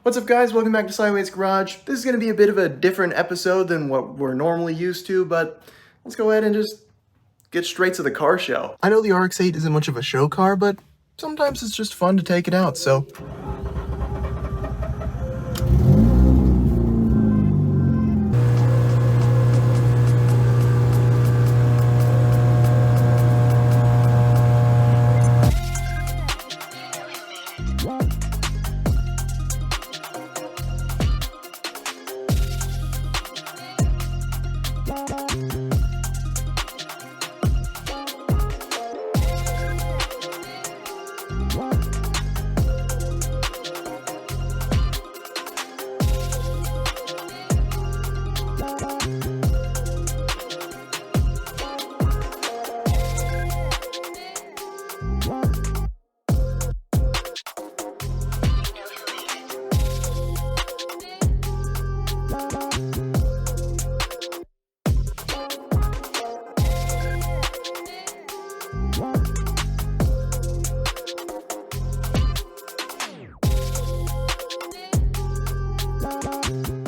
What's up guys, welcome back to Sideways Garage. This is going to be a bit of a different episode than what we're normally used to, but let's go ahead and just get straight to the car show. I know the RX-8 isn't much of a show car, but sometimes it's just fun to take it out, so...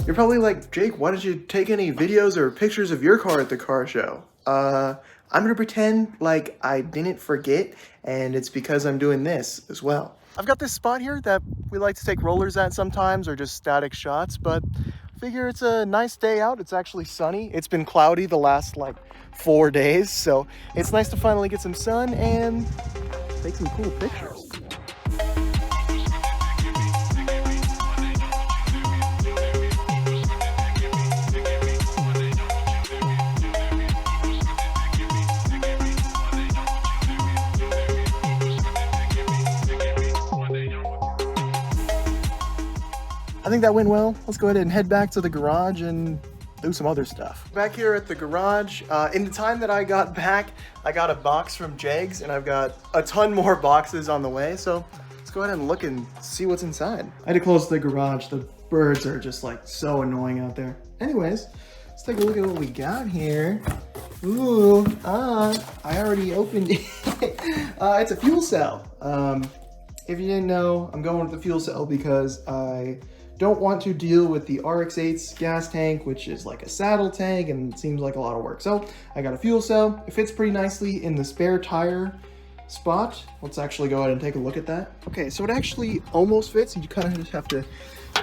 You're probably like, Jake, why did you take any videos or pictures of your car at the car show? I'm gonna pretend like I didn't forget, and it's because I'm doing this as well. I've got this spot here that we like to take rollers at sometimes, or just static shots, but I figure it's a nice day out. It's actually sunny. It's been cloudy the last like 4 days, so it's nice to finally get some sun and take some cool pictures. I think that went well. Let's go ahead and head back to the garage and do some other stuff. Back here at the garage, in the time that I got back, I got a box from Jegs, and I've got a ton more boxes on the way, so let's go ahead and look and see what's inside. I had to close the garage. The birds are just like so annoying out there. Anyways, let's take a look at what we got here. Ooh, I already opened it. It's a fuel cell. If you didn't know, I'm going with the fuel cell because I don't want to deal with the RX8's gas tank, which is like a saddle tank and it seems like a lot of work. So I got a fuel cell. It fits pretty nicely in the spare tire spot. Let's actually go ahead and take a look at that. Okay, so it actually almost fits. You kind of just have to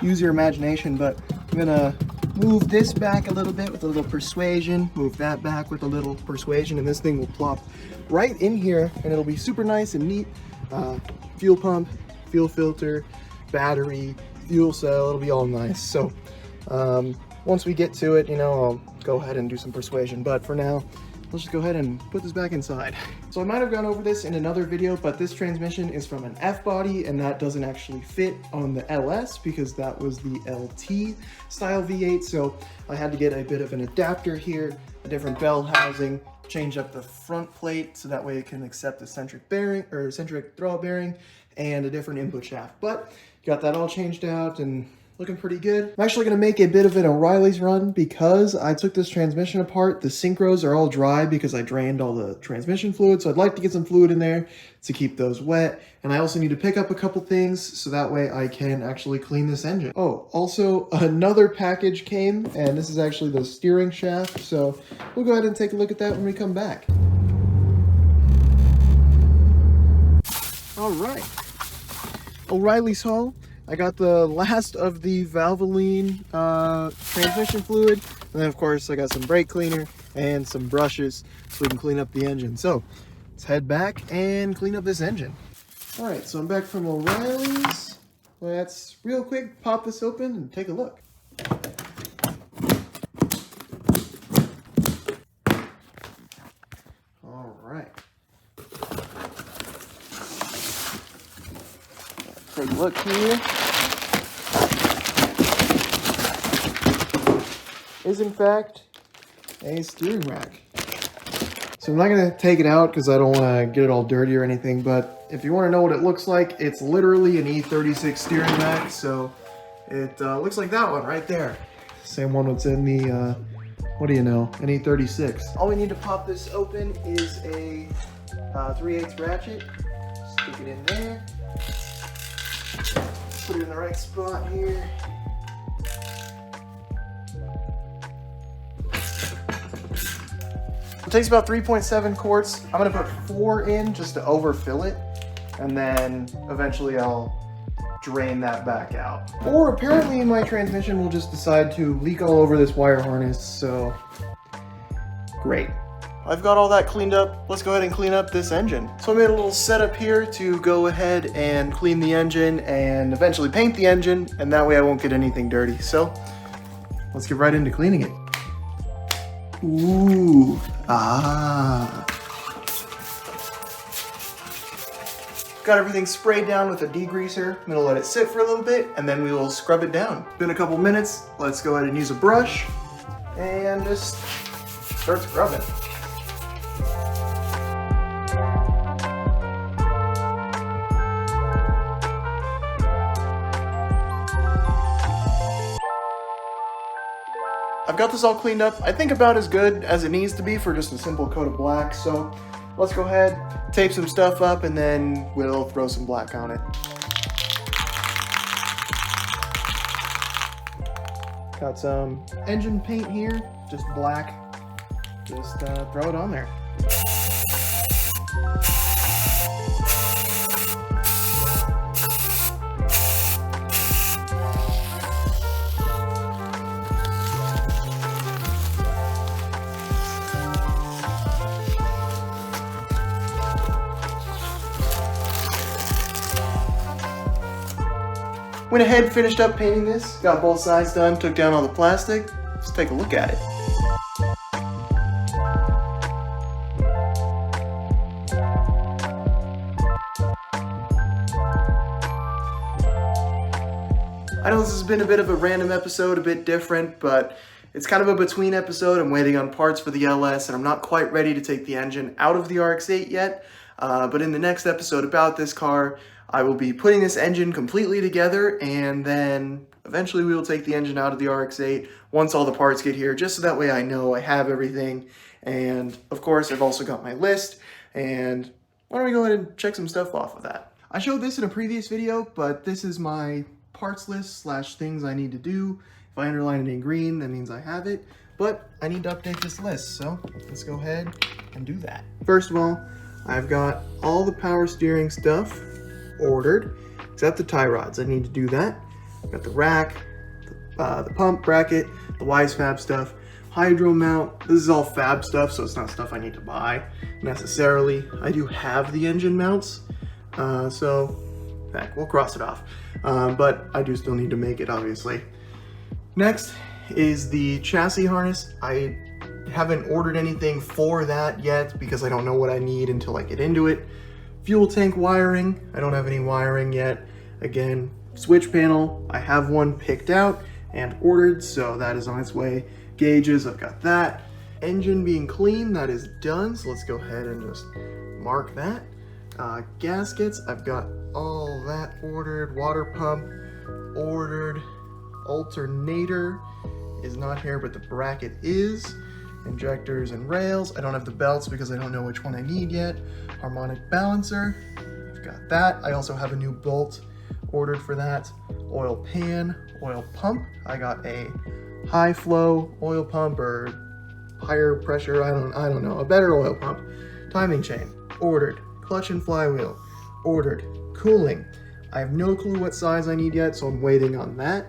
use your imagination, but I'm gonna move this back a little bit with a little persuasion, move that back with a little persuasion, and this thing will plop right in here and it'll be super nice and neat. Fuel pump, fuel filter, battery, fuel cell, it'll be all nice. So once we get to it, you know, I'll go ahead and do some persuasion, but for now, let's just go ahead and put this back inside. So I might have gone over this in another video, but this transmission is from an F body, and that doesn't actually fit on the LS because that was the LT style V8. So I had to get a bit of an adapter here, a different bell housing, change up the front plate so that way it can accept the centric bearing or centric throwout bearing, and a different input shaft. But got that all changed out and looking pretty good. I'm actually gonna make a bit of an O'Reilly's run because I took this transmission apart. The synchros are all dry because I drained all the transmission fluid. So I'd like to get some fluid in there to keep those wet. And I also need to pick up a couple things so that way I can actually clean this engine. Oh, also another package came, and this is actually the steering shaft. So we'll go ahead and take a look at that when we come back. All right. O'Reilly's haul. I got the last of the Valvoline transmission fluid, and then of course I got some brake cleaner and some brushes so we can clean up the engine. So let's head back and clean up this engine. All right, so I'm back from O'Reilly's. Let's real quick pop this open and take a look. All right. Take a look here. Is in fact a steering rack. So I'm not gonna take it out because I don't want to get it all dirty or anything, but if you want to know what it looks like, it's literally an E36 steering rack. So it looks like that one right there. Same one that's in the, what do you know, an E36. All we need to pop this open is a 3/8 ratchet. Stick it in there. Put it in the right spot here. It takes about 3.7 quarts. I'm gonna put 4 in just to overfill it, and then eventually I'll drain that back out. Or apparently my transmission will just decide to leak all over this wire harness, so great. I've got all that cleaned up. Let's go ahead and clean up this engine. So I made a little setup here to go ahead and clean the engine and eventually paint the engine, and that way I won't get anything dirty. So let's get right into cleaning it. Ooh, Got everything sprayed down with a degreaser. I'm gonna let it sit for a little bit and then we will scrub it down. Been a couple minutes. Let's go ahead and use a brush and just start scrubbing. I've got this all cleaned up, I think about as good as it needs to be for just a simple coat of black, so let's go ahead, tape some stuff up, and then we'll throw some black on it. Got some engine paint here, just black, just throw it on there. Went ahead, finished up painting this, got both sides done, took down all the plastic. Let's take a look at it. I know this has been a bit of a random episode, a bit different, but it's kind of a between episode. I'm waiting on parts for the LS, and I'm not quite ready to take the engine out of the RX8 yet. But in the next episode about this car, I will be putting this engine completely together, and then eventually we will take the engine out of the RX8 once all the parts get here, just so that way I know I have everything. And of course, I've also got my list, and why don't we go ahead and check some stuff off of that. I showed this in a previous video, but this is my parts list / things I need to do. If I underline it in green, that means I have it, but I need to update this list, so let's go ahead and do that. First of all, I've got all the power steering stuff ordered, except the tie rods. I need to do that. I've got the rack, the pump bracket, the Wise Fab stuff, hydro mount. This is all fab stuff, so it's not stuff I need to buy necessarily. I do have the engine mounts, so heck, we'll cross it off. But I do still need to make it, obviously. Next is the chassis harness. I haven't ordered anything for that yet because I don't know what I need until I get into it. Fuel tank wiring, I don't have any wiring yet. Again, switch panel, I have one picked out and ordered, so that is on its way. Gauges, I've got that. Engine being clean, that is done, so let's go ahead and just mark that. Gaskets, I've got all that ordered. Water pump ordered. Alternator is not here, but the bracket is. Injectors and rails. I don't have the belts because I don't know which one I need yet. Harmonic balancer, I've got that. I also have a new bolt ordered for that. Oil pan, oil pump. I got a high flow oil pump or higher pressure, I don't know, a better oil pump. Timing chain, ordered. Clutch and flywheel, ordered. Cooling, I have no clue what size I need yet, so I'm waiting on that.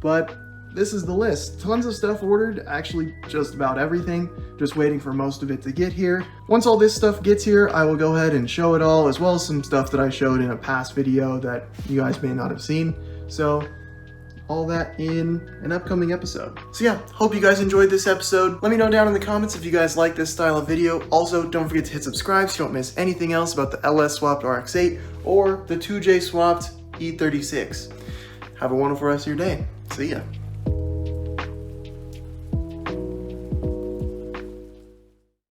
But this is the list. Tons of stuff ordered, actually just about everything. Just waiting for most of it to get here. Once all this stuff gets here, I will go ahead and show it all, as well as some stuff that I showed in a past video that you guys may not have seen. So all that in an upcoming episode. So yeah, hope you guys enjoyed this episode. Let me know down in the comments if you guys like this style of video. Also, don't forget to hit subscribe so you don't miss anything else about the LS swapped RX8 or the 2J swapped E36. Have a wonderful rest of your day. See ya.